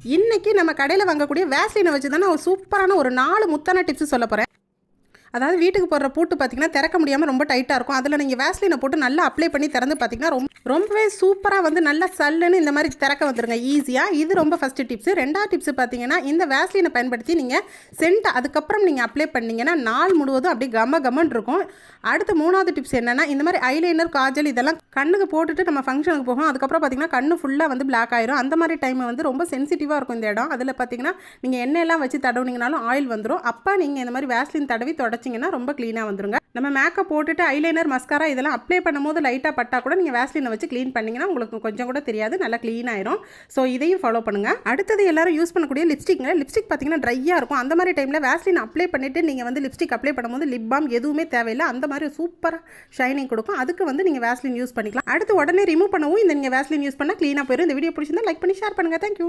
இன்றைக்கி நம்ம கடையில் வாங்கக்கூடிய வேஸ்லினை வச்சு தான் நான் ஒரு சூப்பரான ஒரு 4 முத்தான டிப்ஸ் சொல்ல போகிறேன். அதாவது வீட்டுக்கு போடுற பூட்டு பார்த்திங்கன்னா திறக்க முடியாமல் ரொம்ப டைட்டாக இருக்கும். அதில் நீங்கள் வேஸ்லினை போட்டு நல்லா அப்ளை பண்ணி திறந்து பார்த்திங்கன்னா ரொம்பவே சூப்பராக வந்து நல்லா சல்லுன்னு இந்த மாதிரி திறக்க வந்துருங்க ஈஸியாக. இது ரொம்ப ஃபஸ்ட்டு டிப்ஸு. 2வது டிப்ஸ் பார்த்திங்கன்னா இந்த வேஸ்லினை பயன்படுத்தி நீங்கள் சென்ட் அதுக்கப்புறம் நீங்கள் அப்ளை பண்ணிங்கன்னா நாள் முழுவதும் அப்படியே கம்மன்னு இருக்கும். அடுத்து 3வது டிப்ஸ் என்னென்னா, இந்த மாதிரி ஐலைனர் காஜல் இதெல்லாம் கண்ணுக்கு போட்டுட்டு நம்ம ஃபங்க்ஷனுக்கு போகும். அதுக்கப்புறம் பார்த்திங்கன்னா கண்ணு ஃபுல்லாக வந்து பிளாக் ஆயிரும். அந்த மாதிரி டைம் வந்து ரொம்ப சென்சிட்டிவாக இருக்கும் இந்த இடம். அதில் பார்த்திங்கன்னா நீங்கள் எண்ணெயெல்லாம் வச்சு தடவுனீங்கனாலும் ஆயில் வந்துடும். அப்போ நீங்கள் இந்த மாதிரி வேஸ்லின் தடவி தொடச்சிங்கன்னா ரொம்ப க்ளீனாக வந்துருங்க. நம்ம மேக்கப் போட்டுட்டு ஐலைனர் மஸ்காரா இதெல்லாம் அப்ளை பண்ணும்போது லைட்டாக பட்டா கூட நீங்கள் வேஸ்லினை வச்சு க்ளீன் பண்ணிங்கன்னா உங்களுக்கு கொஞ்சம் கூட தெரியாது, நல்லா க்ளீன் ஆயிரும். ஸோ இதையும் ஃபாலோ பண்ணுங்கள். அடுத்தது எல்லாரும் யூஸ் பண்ணக்கூடிய லிப்ஸ்டிக் பார்த்திங்கன்னா ட்ரையாக இருக்கும். அந்த மாதிரி டைமில் வேஸ்லின் அப்ளை பண்ணிவிட்டு நீங்கள் வந்து லிப்ஸ்டிக் அப்ளை பண்ணும்போது லிப் பாம் எதுவுமே தேவையில்லை. அந்த மாதிரி சூப்பராக ஷைனிங் கொடுக்கும். அதுக்கு வந்து நீங்கள் வேஸ்லின் யூஸ் பண்ணிக்கலாம். அடுத்து உடனே ரிமூவ் பண்ணவும் இந்த நீங்கள் வேஸ்லின் யூஸ் பண்ணால் க்ளீனாக போயிடும். இந்த வீடியோ பிடிச்சிருந்தா லைக் பண்ணி ஷேர் பண்ணுங்கள். தேங்க்யூ.